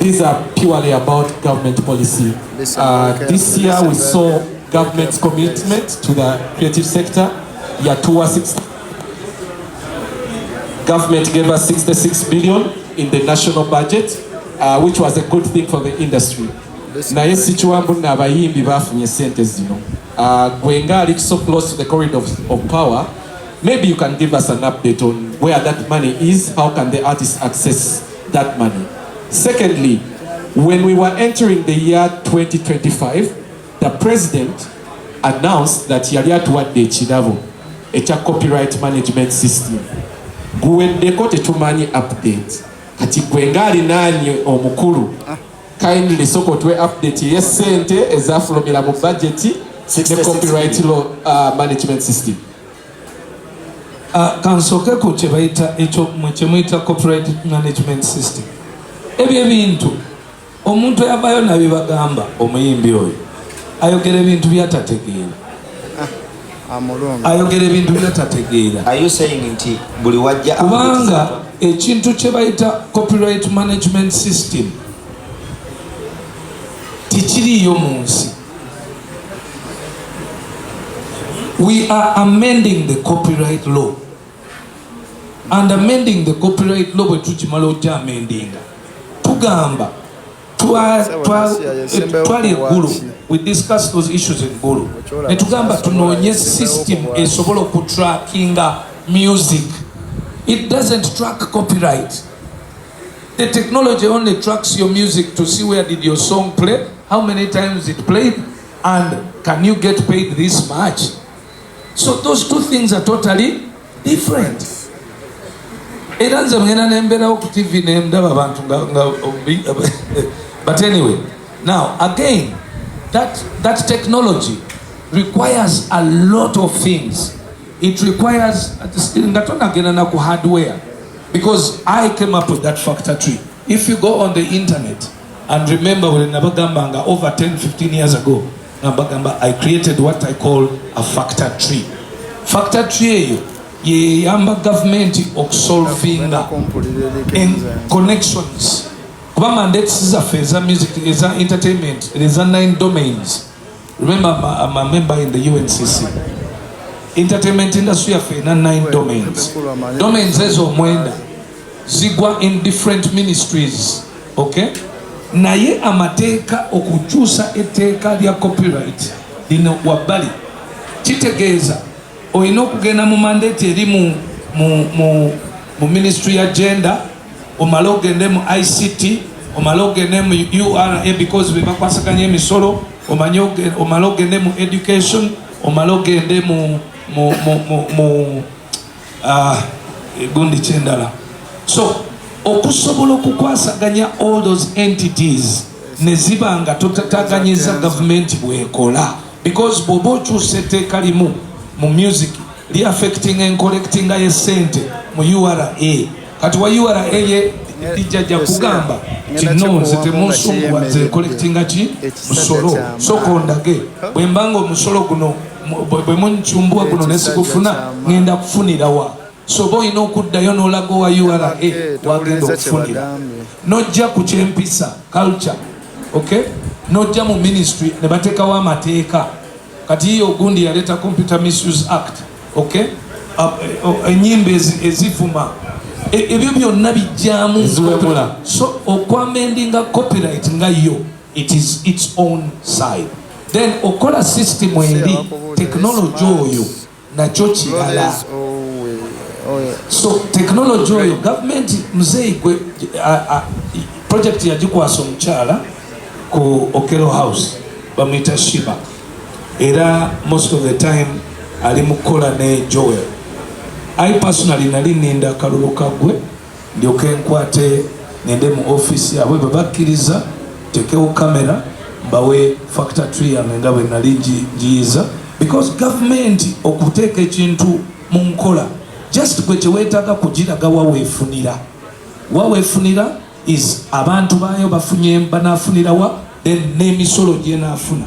these are purely about government policy. This year we saw government's commitment to the creative sector. Year 2016, government gave us 66 billion in the national budget, which was a good thing for the industry. Naye sichiwambu na abayimbi bafunye sente zino. Gwenga ali so close to the corridor of power. Maybe you can give us an update on where that money is. How can the artists access that money? Secondly, when we were entering the year 2025, the president announced that yali atuwadde ekirabo ekya copyright management system. Guweddeko tetumanyi update. Kati gwenga alinaanye omukulu. Kindly sokotwe update yesente ezafulumira mu budget the copyright law management system. Kansoke ku kyebayita ekyo kyemuyita copyright management system. Ebyo ebintu omuntu yabayo nabibagamba omuyimbi oyo ayogera ebintu byatategeera. Ayogera ebintu byatategeera. Are you saying nti buli wajja kubanga ekintu kyebayita copyright management system tikiriyo mu nsi. We are amending the copyright law. And amending the copyright law bwe tukimala ojja amendinga. Tugamba twali eggulu. We discussed those issues in Gulu. Ne tugamba tunoonye system esobola okutrackinga music. It doesn't track copyright. The technology only tracks your music to see where did your song play, how many times it played, and can you get paid this much. So those two things are totally different. But anyway, now again, that technology requires a lot of things. It requires hardware, because I came up with that factor tree. If you go on the internet and remember when Nabagambanga over 10-15 years ago, I created what I call a factor tree. Factor tree ye yamba government of solving in connections. Kuba mandates is a phase, music is entertainment. There is 9 domains. Remember, I'm a member in the UNCC. Entertainment industry have 9 domains. Domains ezo mwenda zigwa in different ministries. Okay? Naye amateeka okukyusa etteeka lya copyright lino wabbali kitegeeza olina okugenda mu mandate eri mu ministry ya gender, omala ogende mu ICT, omala ogende mu URA because bebakwasaganya emisolo, omala ogende mu education, omala ogende mu gundi kyendala. So okusobola okukwasaganya all those entities ne ziba nga totataganyiza government bwekola, because bw'oba okyusa etteeka limu mu music li affecting and collecting ye sente mu URA. Kati wa URA ye dijja kugamba kino nze temunsumbuwa nze collecting ki musolo, soko ndage bwe mbanga omusolo guno bwe munchumbua guno nesikufuna ngenda kufunira wa. So boy no kuddayo n'olago wa URA wagenda okufunira. Nojja ku kyempisa culture, okay? Nojja mu ministry ne bateekawo amateeka. Kati iyo gundi yaleta Computer Misuse Act, okay? Enyimba ezivuma ebyo byonna bijjamu. So okwamendinga copyright nga yo, it is its own side. Then okola system eri technology oyo nakyo kirala. So technology oyo government mzee gwe project yagikwasa omukyala ku Okelo House bamwita Shiba, era most of the time ali mukola ne Joel. I personally nali ninda kalulu kagwe ndyoke nkwate nende mu office yabwe babakkiriza tekewo kamera bawe factor tree nga bwe nali ngiyiza, because government okuteeka ekintu mu nkola just kwe kyewetaaga kugiraga waweefunira is abantu baayo bafunye banaafunira wa, then n'emisolo gye naafuna.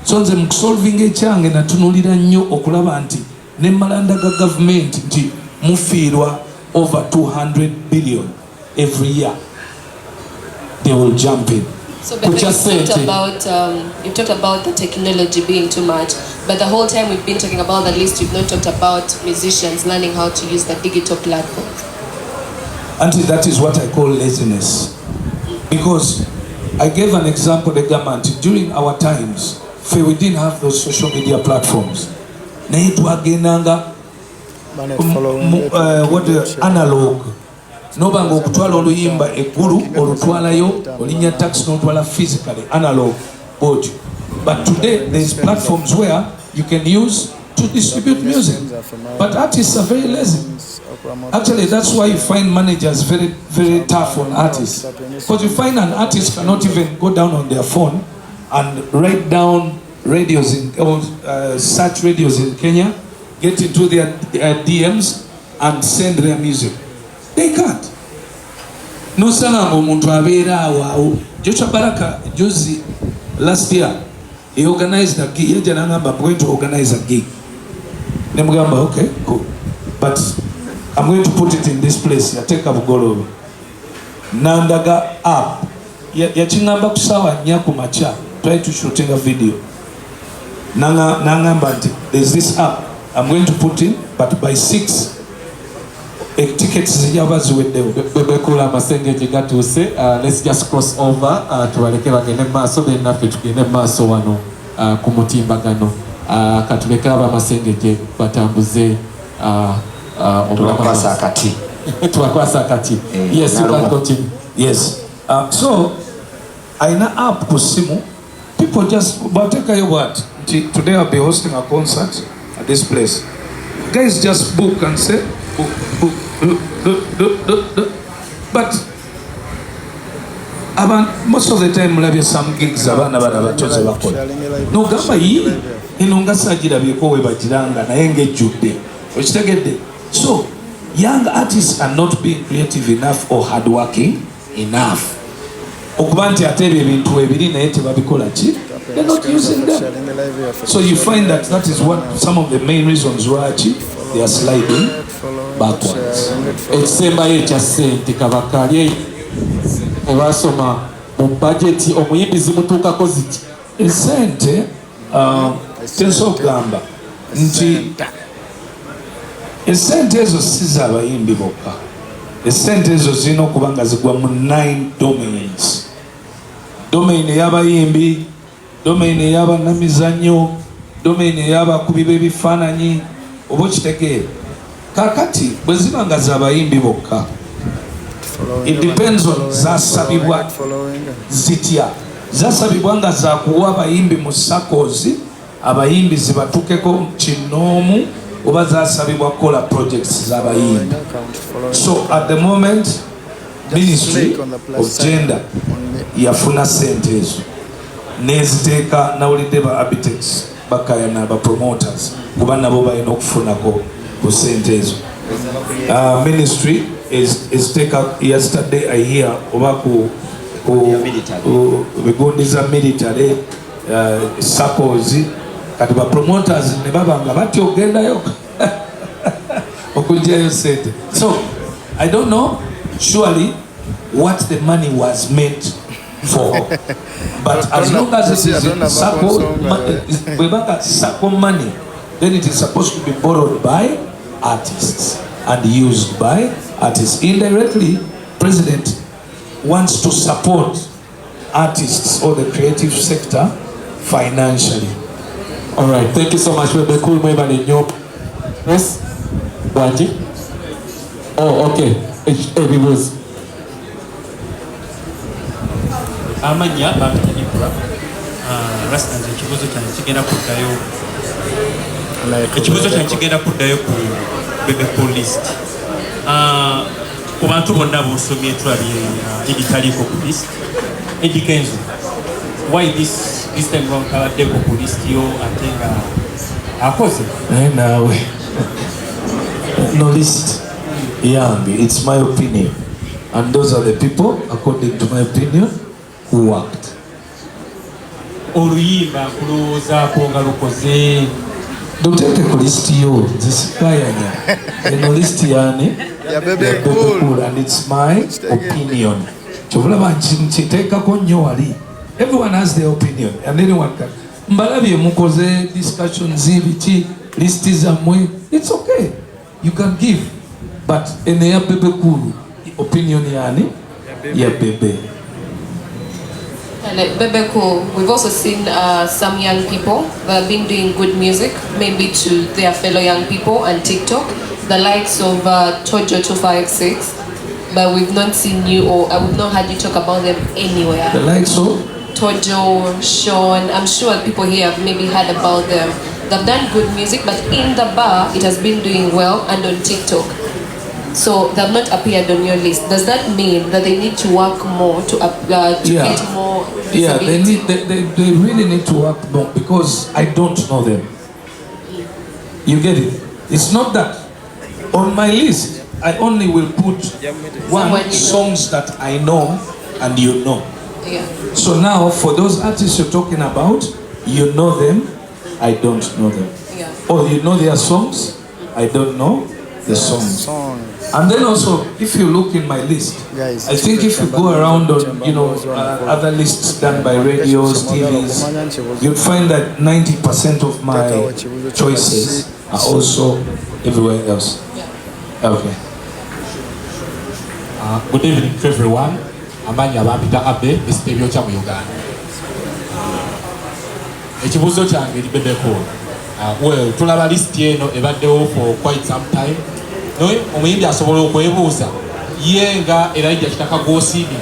So nze mu solving ekyange natunulira nnyo okulaba nti ne malanda ga government nti mufiirwa over 200 billion every year. they will jump in. So Bebe, you've talked about the technology being too much, but the whole time we've been talking about the list, you've not talked about musicians learning how to use the digital platforms. Until that is what I call laziness. Because I gave an example, the government, during our times, we didn't have those social media platforms. Analog. Nobanga okutwala oluyimba eggulu olutwalayo olinya tax n'otwala physically analog board. But today there's platforms where you can use to distribute music, but artists are very lazy. Actually, that's why you find managers very, very tough on artists, because you find an artist cannot even go down on their phone and write down radios in or search radios in Kenya, get into their DMs and send their music. They can't. No salamo omuntu abeera awo. Joshua Baraka juzi last year he organized a gig. Yaja nangamba I'm going to organize a gig. Nemugamba okay, cool. But I'm going to put it in this place. Yateka Bugolobe. Nandaga app. Yachingamba kusawa nyaku macha. Try to shooting a video. Nangamba there's this app I'm going to put in, but by 6 tickets zijaba ziweddewo. Bebekula amasengeje gatuse. Let's just cross over tubaleke bagende maaso bennaffe tugende maaso wano ku mutimbagano. Katuleke abamasengeje batambuze tubakwasa akati. Tubakwasa akati. Yes, you can continue. Yes. So aina app ku simu, people just bateka yo what today I'll be hosting a concert at this place. Guys just book and say book. But most of the time mulabye some gigs abaana batoze bakola nogamba yi eno nga sagirabyeko we bagiranga naye ng'ejjudde okitegedde. So young artists are not being creative enough or hardworking enough okuba nti ate ebyo ebintu ebiri naye tebabikola ki, they're not using them. So you find that is what some of the main reasons why they are sliding backwards. Ekisembayo ekya ssente kabakali ebasoma mu budget omuyimbi zimutuukako ziti esente tenso okugamba nti esente ezo si z'abayimbi bokka. Esente ezo zirina okuba nga zigwa mu 9 domains. Domain ey'abayimbi, domain ey'abannamizannyo, domain ey'abakubi b'ebifaananyi oba okitegeera. Kakati bwe ziba nga z'abayimbi bokka, it depends on zasabibwa zitya. Zasabibwa nga zakuwa abayimbi mu sakozi abayimbi zibatukeko kinoomu, oba zasabibwa kola projects z'abayimbi. So at the moment Ministry of Gender yafuna sente ezo neziteeka nawulidde ba architects bakayana ba promoters kuba nabo balina okufunako ku sente ezo. Ministry is take up yesterday I hear oba ku bigundi za military sakozi kati ba promoters ne baba nga batya ogendayo okujjayo sente. So I don't know surely what the money was meant for, but as long as it is in sacco money, then it is supposed to be borrowed by artists and used by artists. Indirectly, President wants to support artists or the creative sector financially. All right, thank you so much. Bebe cool mweba ni nyo. Yes, Wanji. Oh, okay. Eddy was. Amanya babitanibwa rasta nze ekibuzo kyange kigenda kuddayo ku Bebe list ku bantu bonna b'osomye tulabye editaliko ku list. Eddy Kenzo, why this time round tabaddeko ku list yo ate nga akoze naawe no list yambi. It's my opinion and those are the people according to my opinion who worked. Oluyimba kulowoozaako nga lukoze Duteke ku list yo zisikayanya eno list yani ya Bebe cool and it's my opinion. Everyone has their opinion and anyone can. Mbalabye mukoze discussions ibiki list zamwe. It's okay. You can give. But ene ya Bebe kuru opinion yani ya Bebe. And at Bebe Cool, we've also seen some young people that have been doing good music, maybe to their fellow young people on TikTok, the likes of Tojo256, but we've not seen you or we've not had you talk about them anywhere. The likes of Tojo, Sean, I'm sure people here have maybe heard about them. They've done good music, but in the bar, it has been doing well and on TikTok. So they've not appeared on your list. Does that mean that they need to work more to get more visibility? Yeah, they really need to work more because I don't know them. You get it? It's not that. On my list, I only will put one songs that I know and you know. Yeah. So now, for those artists you're talking about, you know them, I don't know them. Yeah. Or you know their songs, I don't know the songs. And then also, if you look in my list, I think if you go around on, other lists done by radios, TVs, you'd find that 90% of my choices are also everywhere else. Okay. Good evening to everyone. Amanya bampita Abe, Mr. Cha mu Uganda. Ekibuuzo kyange eri Bebe Cool. Well, tulaba list eno ebaddewo for quite some time. Omuyimbi asobola okwebuuza ye nga Elijah Kitaka gw'osiimye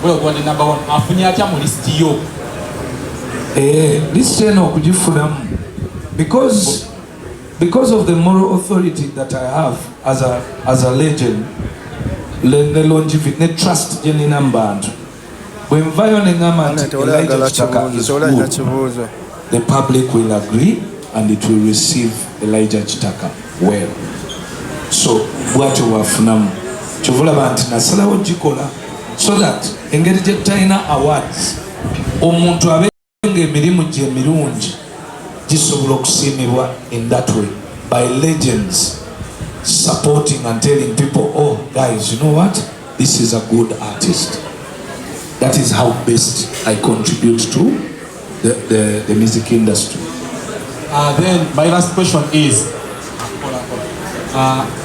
gwe number 1 afunye atya mu list yo? List eno okugifunamu because of the moral authority that I have as a legend, the longevity, the trust jenina mbantu. Bwe nvayo ne ngamba nti Elijah Kitaka is good, the public will agree and it will receive Elijah Kitaka well. So bwatyo wafunamu kyovulaba nti nasalawo gikola so that engeri gye talina awards omuntu abenga emirimu gye emirungi gisobola okusiimibwa in that way by legends supporting and telling people, oh guys, you know what, this is a good artist. That is how best I contribute to the music industry. Then my last question is,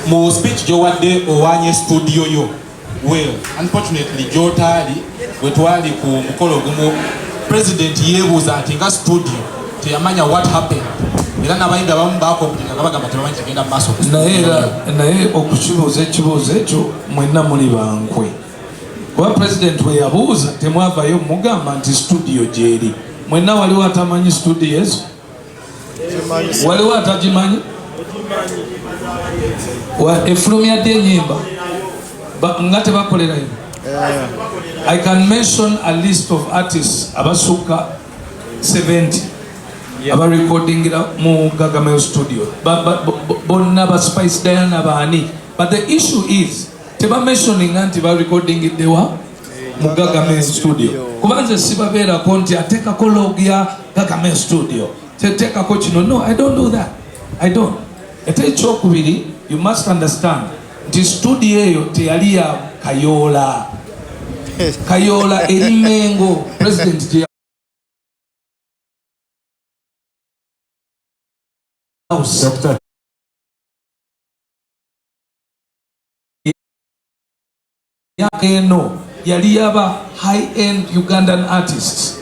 mu speech gyowadde owanye studio yo, well, unfortunately gyotali wetwali ku mukolo gumu president yebuuza nti nga studio teyamanya what happened era n'abayimbi abamu bakomputinga nga bagamba tebamanyi kigenda mu maaso naye okukibuuza ekibuuzo ekyo mwenna muli bankwe kuba president we yabuuza temwavayo mugamba nti studio gyeri. Mwenna waliwo atamanyi studio ezo? Waliwo atagimanyi? Efulumya dde enyimba nga tebakolerayo. I can mention a list of artists abasukka 70 abarecordingira mu Gagamel studio bonna ba Spice Diana baani, but the issue is teba mentioning nti ba recordingidde wa mu Gagamel studio kubanze sibabeerako nti ateekako log ya Gagamel studio teteekako kino. No, I don't do that. I don't. Ate ekyokubiri, you must understand nti studio eyo teyali ya Kayola eri Mengo president gye house. Doctor. Eno yali yaba high-end Ugandan artists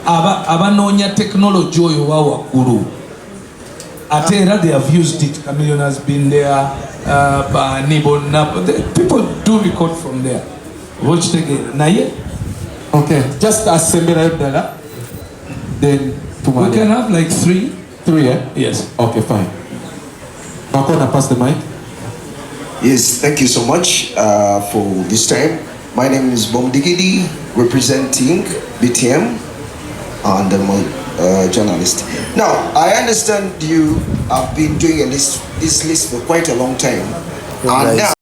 abanoonya technology oyo wa waggulu. Ate era they have used it. Chameleon has been there. People do record from there. Watch the game. Naye? Okay, just assemble that. Then we can have like three. Yeah? Yes. Okay, fine. Bakona, pass the mic. Yes, thank you so much for this time. My name is Bomdigidi, representing BTM, and I'm a journalist. Now, I understand you have been doing this list for quite a long time, and now